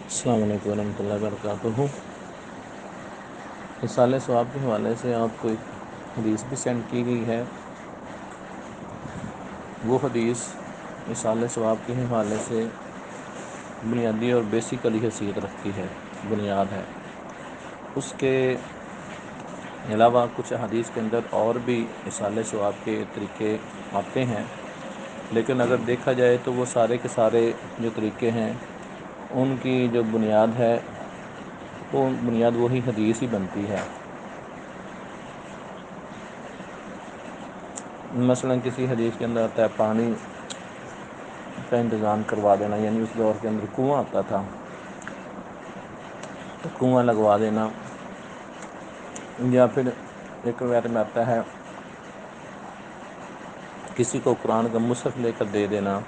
السلام علیکم ورحمۃ اللہ وبرکاتہ۔ اصالہ ثواب کے حوالے سے آپ کو ایک حدیث بھی سینڈ کی گئی ہے۔ وہ حدیث اصالہ ثواب کے حوالے سے بنیادی اور بیسیکلی حیثیت رکھتی ہے، بنیاد ہے۔ اس کے علاوہ کچھ حدیث کے اندر اور بھی اصالہ ثواب کے طریقے آتے ہیں، لیکن اگر دیکھا جائے تو وہ سارے کے سارے جو طریقے ہیں ان کی جو بنیاد ہے وہ بنیاد وہی حدیث ہی بنتی ہے۔ مثلا کسی حدیث کے اندر آتا ہے پانی کا انتظام کروا دینا، یعنی اس دور کے اندر کنواں آتا تھا تو کنواں لگوا دینا، یا پھر ایک روایت میں آتا ہے کسی کو قرآن کا مصحف لے کر دے دینا،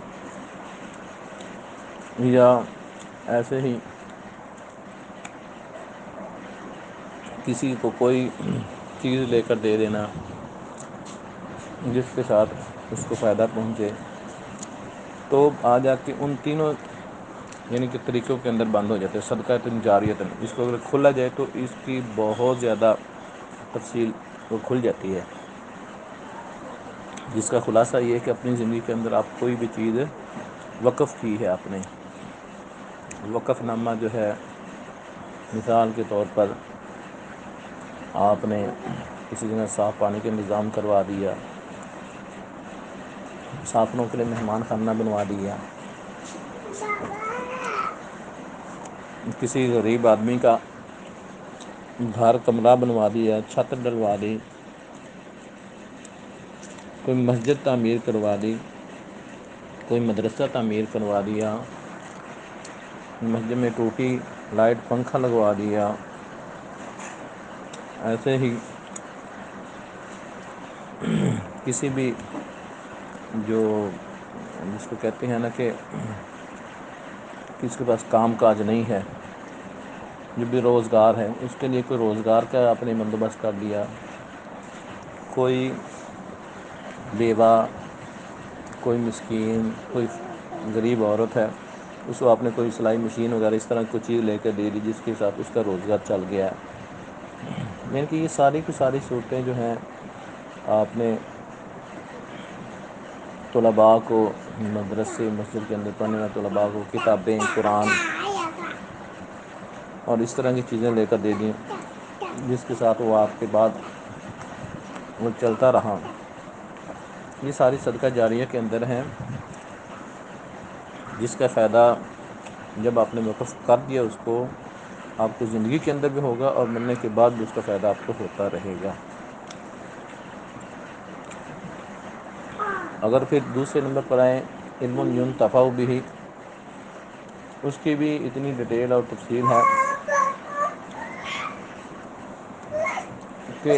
یا ایسے ہی کسی کو کوئی چیز لے کر دے دینا جس کے ساتھ اس کو فائدہ پہنچے، تو آ جا کے ان تینوں یعنی کہ طریقوں کے اندر بند ہو جاتے ہیں۔ صدقہ جاریۃ، اس کو اگر کھولا جائے تو اس کی بہت زیادہ تفصیل وہ کھل جاتی ہے، جس کا خلاصہ یہ ہے کہ اپنی زندگی کے اندر آپ کوئی بھی چیز وقف کی ہے، آپ نے وقف نامہ جو ہے، مثال کے طور پر آپ نے کسی جگہ صاف پانی کا انتظام کروا دیا، مسافروں کے لیے مہمان خانہ بنوا دیا، کسی غریب آدمی کا گھر کمرہ بنوا دیا، چھت ڈلوا دی، کوئی مسجد تعمیر کروا دی، کوئی مدرسہ تعمیر کروا دیا، مسجد میں ٹوٹی لائٹ پنکھا لگوا دیا، ایسے ہی کسی بھی جو جس کو کہتے ہیں نا کہ کسی کے پاس کام کاج نہیں ہے، جو بھی روزگار ہے، اس کے لیے کوئی روزگار کا آپ نے بندوبست کر دیا، کوئی بیوہ، کوئی مسکین، کوئی غریب عورت ہے، اس کو آپ نے کوئی سلائی مشین وغیرہ اس طرح کی کوئی چیز لے کے دے دی جس کے ساتھ اس کا روزگار چل گیا ہے۔ یعنی کہ یہ ساری کی ساری صورتیں جو ہیں آپ نے طلباء کو مدرسے مسجد کے اندر پڑھنے والے طلباء کو کتابیں، قرآن اور اس طرح کی چیزیں لے کر دے دیں جس کے ساتھ وہ آپ کے بعد وہ چلتا رہا۔ یہ ساری صدقہ جاریہ کے اندر ہیں، جس کا فائدہ جب آپ نے وقف کر دیا اس کو، آپ کو زندگی کے اندر بھی ہوگا اور مرنے کے بعد بھی اس کا فائدہ آپ کو ہوتا رہے گا۔ اگر پھر دوسرے نمبر پر آئیں علم ینتفع بہ، اس کی بھی اتنی ڈیٹیل اور تفصیل ہے کہ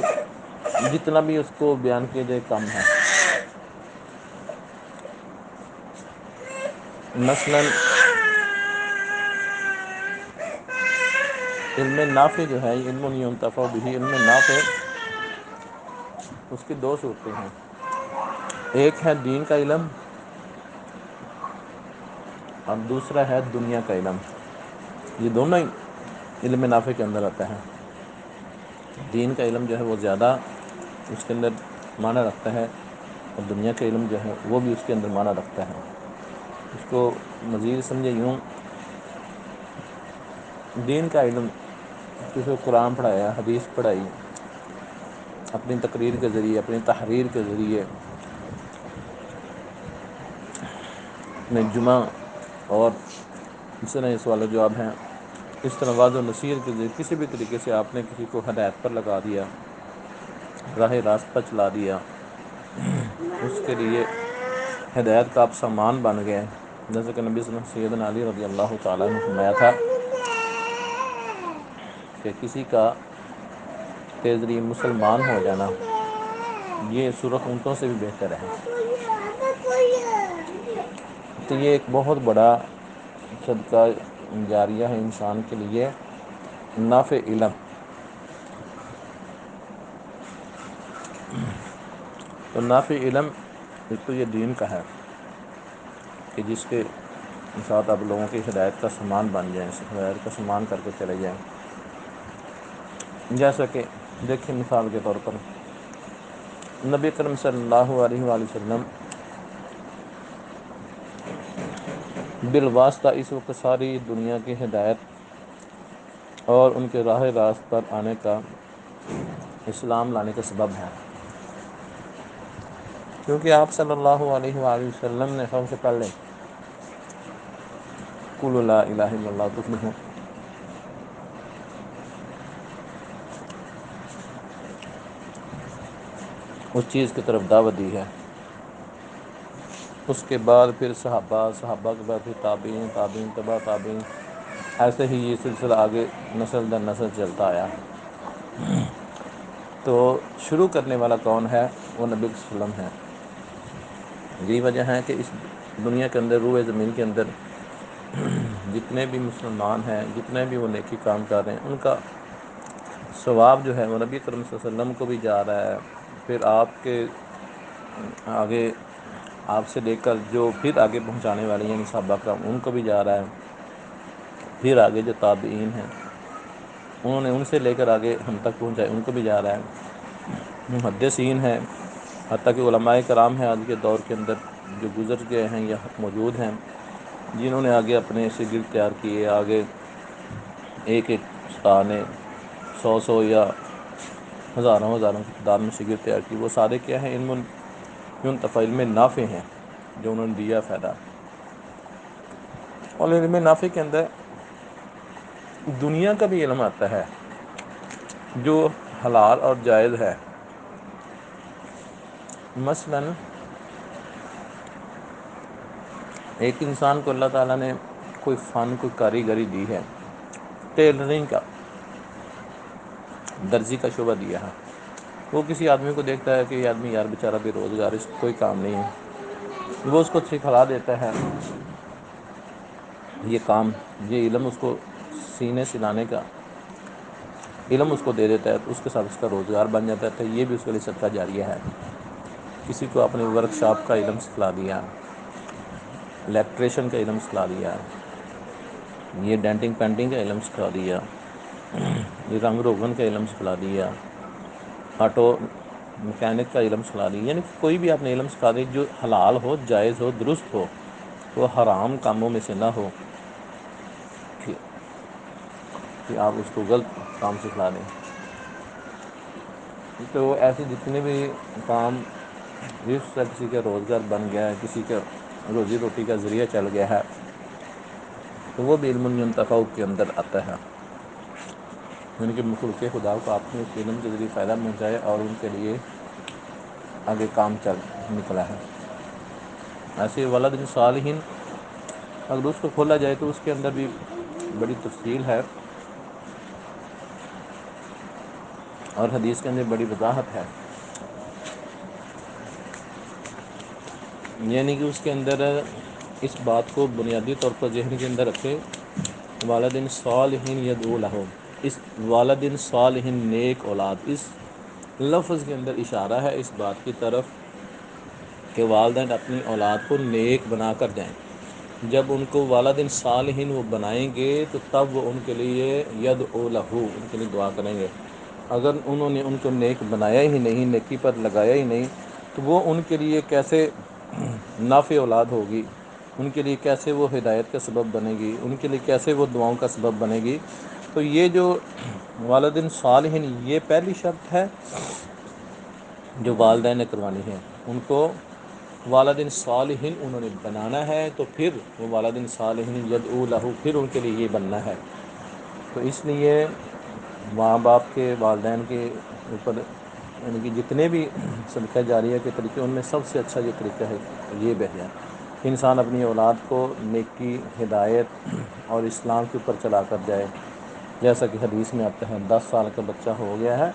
جتنا بھی اس کو بیان کیا جائے کم ہے۔ مثلاً علم نافع جو ہے، علم ینتفع بہ، علم نافع، اس کی دو صورتیں ہیں، ایک ہے دین کا علم اور دوسرا ہے دنیا کا علم۔ یہ دونوں ہی علم نافع کے اندر آتا ہے۔ دین کا علم جو ہے وہ زیادہ اس کے اندر معنی رکھتا ہے، اور دنیا کا علم جو ہے وہ بھی اس کے اندر معنی رکھتا ہے۔ اس کو مزید سمجھے یوں، دین کا علم کسی کو قرآن پڑھایا، حدیث پڑھائی، اپنی تقریر کے ذریعے، اپنی تحریر کے ذریعے، اپنے جمعہ اور اس طرح سوال و جواب ہیں، اس طرح واضح و نصیحت کے ذریعے کسی بھی طریقے سے آپ نے کسی کو ہدایت پر لگا دیا، راہ راست پر چلا دیا، اس کے لیے ہدایت کا آپ سامان بن گئے۔ جیسے کہ نبی صلی اللہ علیہ وسلم سیدنا علی رضی اللہ تعالیٰ عنہ نے فرمایا تھا کہ کسی کا کے ذریعے مسلمان ہو جانا یہ سرخ اونٹوں سے بھی بہتر ہے۔ تو یہ ایک بہت بڑا صدقہ جاریہ ہے انسان کے لیے، نافع علم۔ تو نافع علم ایک تو یہ دین کا ہے کہ جس کے ساتھ آپ لوگوں کی ہدایت کا سامان بن جائیں، ہدایت کا سامان کر کے چلے جائیں۔ جیسا کہ دیکھیں مثال کے طور پر نبی کریم صلی اللہ علیہ وآلہ وسلم بالواسطہ اس وقت ساری دنیا کی ہدایت اور ان کے راہ راست پر آنے کا، اسلام لانے کا سبب ہے، کیونکہ آپ صلی اللہ علیہ وآلہ وسلم نے سب سے پہلے قولوا لا الہ الا اللہ تفلحون اس چیز کی طرف دعوت دی ہے۔ اس کے بعد پھر صحابہ کے بعد پھر تابعین، تابعین تبع تابعین، ایسے ہی یہ سلسلہ آگے نسل در نسل چلتا آیا۔ تو شروع کرنے والا کون ہے؟ وہ نبی صلی اللہ علیہ وسلم ہے۔ یہی وجہ ہے کہ اس دنیا کے اندر، روئے زمین کے اندر جتنے بھی مسلمان ہیں، جتنے بھی وہ نیکی کام کر رہے ہیں، ان کا ثواب جو ہے وہ نبی کریم صلی اللہ علیہ وسلم کو بھی جا رہا ہے، پھر آپ کے آگے، آپ سے لے کر جو پھر آگے پہنچانے والی ہیں صحابہ کرام، ان کو بھی جا رہا ہے، پھر آگے جو تابعین ہیں انہوں نے ان سے لے کر آگے ہم تک پہنچائے، ان کو بھی جا رہا ہے۔ محدثین ہیں، حتیٰ کہ علماء کرام ہیں آج کے دور کے اندر جو گزر گئے ہیں یا موجود ہیں، جنہوں نے آگے اپنے شاگرد تیار کیے، آگے ایک ایک استاد نے 100 یا ہزاروں کی تعداد میں شاگرد تیار کی، وہ سارے کیا ہیں؟ منتفع علم نافع ہیں جو انہوں نے دیا فائدہ۔ اور علم نافع کے اندر دنیا کا بھی علم آتا ہے جو حلال اور جائز ہے۔ مثلاً ایک انسان کو اللہ تعالیٰ نے کوئی فن، کوئی کاریگری دی ہے، ٹیلرنگ کا، درزی کا شعبہ دیا ہے۔ وہ کسی آدمی کو دیکھتا ہے کہ یہ آدمی یار بیچارہ بے روزگار، اس کو کوئی کام نہیں ہے، وہ اس کو سکھلا دیتا ہے یہ کام، یہ علم اس کو سینے سلانے کا علم اس کو دے دیتا ہے، تو اس کے ساتھ اس کا روزگار بن جاتا ہے، تو یہ بھی اس کے لیے صدقہ جاریہ ہے۔ کسی کو اپنے ورک شاپ کا علم سکھلا دیا، الیکٹریشین کا علم سکھلا دیا، یہ ڈینٹنگ پینٹنگ کا علم سکھلا دیا، یہ رنگ روغن کا علم سکھلا دیا، آٹو مکینک کا علم سکھلا دیا، یعنی کوئی بھی آپ نے علم سکھا دی جو حلال ہو، جائز ہو، درست ہو، وہ حرام کاموں میں سے نہ ہو کہ آپ اس کو غلط کام سکھلا دیں۔ تو ایسے جتنے بھی کام جس سے کسی کا روزگار بن گیا ہے، کسی کا روزی روٹی کا ذریعہ چل گیا ہے، تو وہ بھی علم ينتفع کے اندر آتا ہے، یعنی کہ مخلوق خدا کو آپ نے اس علم کے ذریعے فائدہ پہنچایا اور ان کے لیے آگے کام چل نکلا ہے۔ ایسے ولد صالح اگر اس کو کھولا جائے تو اس کے اندر بھی بڑی تفصیل ہے اور حدیث کے اندر بڑی وضاحت ہے، یعنی کہ اس کے اندر اس بات کو بنیادی طور پر ذہن کے اندر رکھیں، والدین صالح یدعو لہ، اس والدین صالح نیک اولاد، اس لفظ کے اندر اشارہ ہے اس بات کی طرف کہ والدین اپنی اولاد کو نیک بنا کر دیں۔ جب ان کو والدین صالحین وہ بنائیں گے تو تب وہ ان کے لیے یدعو لہ، ان کے لیے دعا کریں گے۔ اگر انہوں نے ان کو نیک بنایا ہی نہیں، نیکی پر لگایا ہی نہیں، تو وہ ان کے لیے کیسے نافع اولاد ہوگی، ان کے لیے کیسے وہ ہدایت کا سبب بنے گی، ان کے لیے کیسے وہ دعاؤں کا سبب بنے گی۔ تو یہ جو والدین صالحین، یہ پہلی شرط ہے جو والدین نے کروانی ہے، ان کو والدین صالحین انہوں نے بنانا ہے، تو پھر وہ والدین صالحین یدعو لہ، پھر ان کے لیے یہ بننا ہے۔ تو اس لیے ماں باپ کے، والدین کے اوپر، یعنی کہ جتنے بھی صدقہ جاریہ کے طریقے، ان میں سب سے اچھا جو طریقہ ہے یہ بہتر کہ انسان اپنی اولاد کو نیکی، ہدایت اور اسلام کے اوپر چلا کر جائے۔ جیسا کہ حدیث میں آتا ہے 10 سال کا بچہ ہو گیا ہے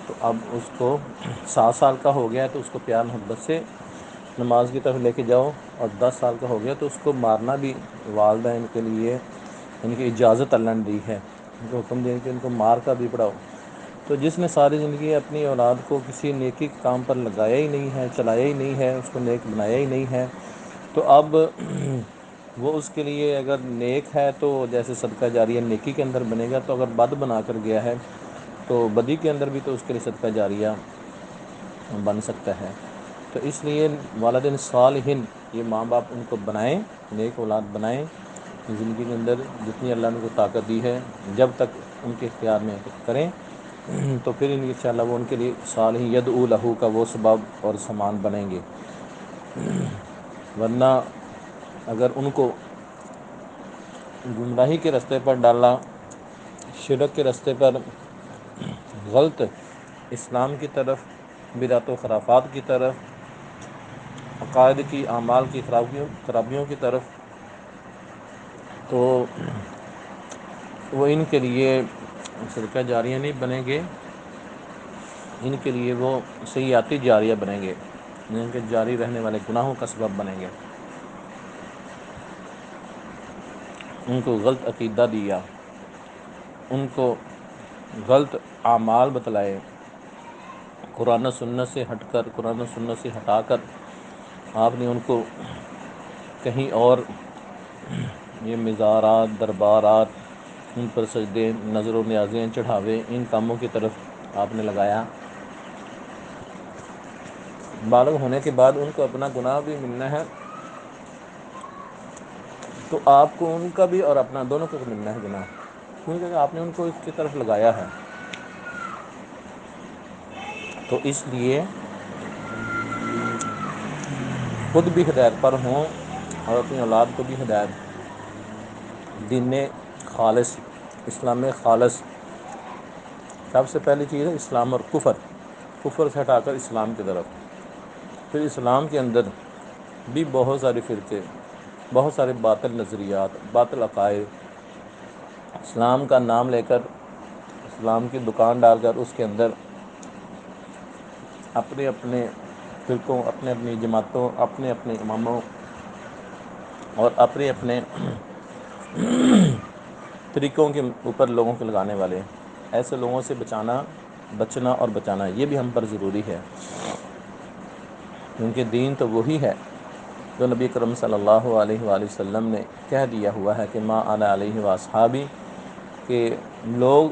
تو اب اس کو 7 سال کا ہو گیا ہے تو اس کو پیار محبت سے نماز کی طرف لے کے جاؤ، اور 10 سال کا ہو گیا تو اس کو مارنا بھی والدین کے لیے، ان کی اجازت اللہ نے دی ہے، ان کو حکم دیا کہ ان کو مار کر بھی پڑھاؤ۔ تو جس نے ساری زندگی اپنی اولاد کو کسی نیکی کے کام پر لگایا ہی نہیں ہے، چلایا ہی نہیں ہے، اس کو نیک بنایا ہی نہیں ہے، تو اب وہ اس کے لیے اگر نیک ہے تو جیسے صدقہ جاریہ نیکی کے اندر بنے گا، تو اگر بد بنا کر گیا ہے تو بدی کے اندر بھی تو اس کے لیے صدقہ جاریہ بن سکتا ہے۔ تو اس لیے والدین صالحین، یہ ماں باپ ان کو بنائیں، نیک اولاد بنائیں زندگی کے اندر، جتنی اللہ نے ان کو طاقت دی ہے جب تک ان کے اختیار میں کریں، تو پھر انشاءاللہ وہ ان کے لیے صالح یدعو لہو کا وہ سبب اور سامان بنیں گے۔ ورنہ اگر ان کو گمراہی کے راستے پر ڈالا، شرک کے راستے پر، غلط اسلام کی طرف، بدعت و خرافات کی طرف، عقائد کی اعمال کی خرابیوں کی طرف، تو وہ ان کے لیے صدقہ جاریہ نہیں بنیں گے، ان کے لیے وہ سیئاتی جاریہ بنیں گے، ان کے جاری رہنے والے گناہوں کا سبب بنیں گے۔ ان کو غلط عقیدہ دیا، ان کو غلط اعمال بتلائے، قرآن و سنت سے ہٹ کر، قرآن و سنت سے ہٹا کر آپ نے ان کو کہیں اور یہ مزارات، دربارات، ان پر سجدے، نظر و نیازیں، چڑھاوے، ان کاموں کی طرف آپ نے لگایا۔ بالغ ہونے کے بعد ان کو اپنا گناہ بھی ملنا ہے، تو آپ کو ان کا بھی اور اپنا دونوں کو ملنا ہے گناہ، کیونکہ آپ نے ان کو اس کی طرف لگایا ہے۔ تو اس لیے خود بھی ہدایت پر ہوں اور اپنی اولاد کو بھی ہدایت، دین خالص، اسلام خالص، سب سے پہلی چیز ہے اسلام اور کفر، کفر سے ہٹا کر اسلام کی طرف۔ پھر اسلام کے اندر بھی بہت سارے فرقے، بہت سارے باطل نظریات، باطل عقائد، اسلام کا نام لے کر، اسلام کی دکان ڈال کر اس کے اندر اپنے اپنے فرقوں، اپنے اپنی جماعتوں، اپنے اپنے اماموں اور اپنے اپنے طریقوں کے اوپر لوگوں کو لگانے والے، ایسے لوگوں سے بچنا اور بچانا یہ بھی ہم پر ضروری ہے، کیونکہ دین تو وہی ہے جو نبی کرم صلی اللہ علیہ وآلہ وسلم نے کہہ دیا ہوا ہے کہ ما انا علیہ واصحابی، کہ لوگ،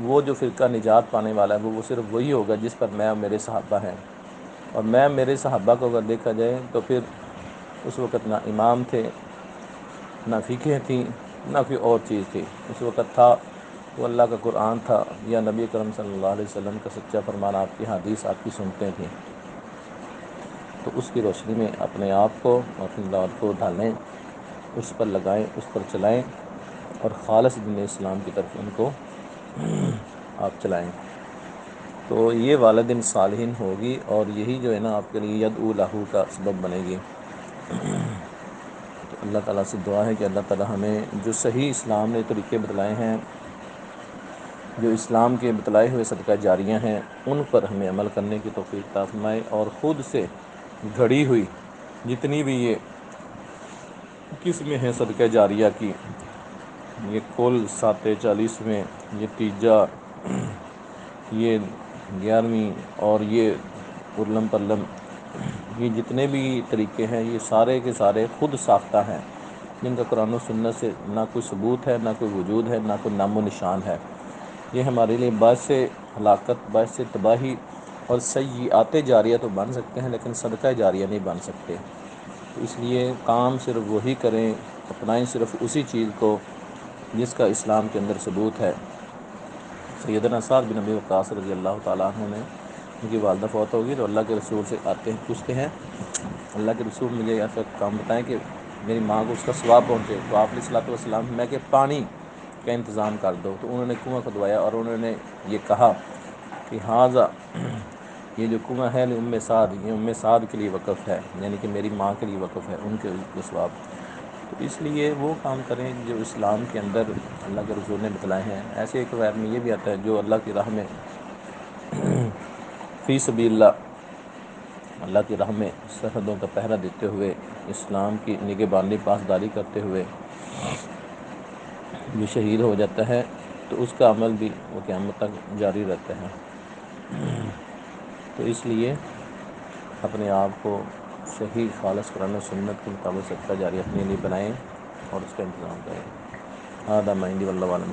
وہ جو فرقہ نجات پانے والا ہے وہ صرف وہی ہوگا جس پر میں اور میرے صحابہ ہیں۔ اور میں میرے صحابہ کو اگر دیکھا جائے تو پھر اس وقت نہ امام تھے، نہ فقہ تھیں، نہ کوئی اور چیز تھی، اس وقت تھا وہ اللہ کا قرآن تھا یا نبی کرم صلی اللہ علیہ وسلم کا سچا فرمان، آپ کی حدیث آپ کی سنتے تھیں۔ تو اس کی روشنی میں اپنے آپ کو اور اپنی اولاد کو ڈھالیں، اس پر لگائیں، اس پر چلائیں، اور خالص دین اسلام کی طرف ان کو آپ چلائیں، تو یہ والدین صالحین ہوگی، اور یہی جو ہے نا آپ کے لیے یدعو لہو کا سبب بنے گی۔ تو اللہ تعالیٰ سے دعا ہے کہ اللہ تعالیٰ ہمیں جو صحیح اسلام نے طریقے بتلائے ہیں، جو اسلام کے بتلائے ہوئے صدقہ جاریہ ہیں، ان پر ہمیں عمل کرنے کی توفیق عطا فرمائے، اور خود سے گھڑی ہوئی جتنی بھی یہ قسمیں ہیں صدقہ جاریہ کی، یہ کل 740، یہ تیجا، یہ 11ویں، اور یہ ارلم پرلم، یہ جتنے بھی طریقے ہیں یہ سارے کے سارے خود ساختہ ہیں، جن کا قرآن و سنت سے نہ کوئی ثبوت ہے، نہ کوئی وجود ہے، نہ کوئی نام و نشان ہے۔ یہ ہمارے لیے باعث ہلاکت، باعث تباہی اور سیئات جاریہ تو بن سکتے ہیں، لیکن صدقہ جاریہ نہیں بن سکتے۔ تو اس لیے کام صرف وہی کریں، اپنائیں صرف اسی چیز کو جس کا اسلام کے اندر ثبوت ہے۔ سیدنا سعد بن ابی وقاص رضی اللہ تعالیٰ عنہ نے، ان کی والدہ فوت ہوگی تو اللہ کے رسول سے آتے ہیں، پوچھتے ہیں اللہ کے رسول مجھے ایسا کام بتائیں کہ میری ماں کو اس کا ثواب پہنچے، تو آپ علیہ الصلوۃ والسلام میں کہ پانی کا انتظام کر دو، تو انہوں نے کنواں کھدوایا اور انہوں نے یہ کہا کہ ہاذا، یہ جو کنواں ہے ام سعد، یہ ام سعد کے لیے وقف ہے، یعنی کہ میری ماں کے لیے وقف ہے، ان کے ثواب۔ تو اس لیے وہ کام کریں جو اسلام کے اندر اللہ کے رسول نے بتلائے ہیں۔ ایسے ایک روایت میں یہ بھی آتا ہے جو اللہ کی راہ میں فی سبیل اللہ کی راہ میں سرحدوں کا پہرا دیتے ہوئے، اسلام کی نگہبانی پاسداری کرتے ہوئے جو شہید ہو جاتا ہے تو اس کا عمل بھی وہ قیامت تک جاری رہتا ہے۔ تو اس لیے اپنے آپ کو صحیح خالص قرآن و سنت کے مطابق صدقہ جاری اپنے لیے بنائیں اور اس کا انتظام کریں۔ ہذا ما عندی واللہ اعلم۔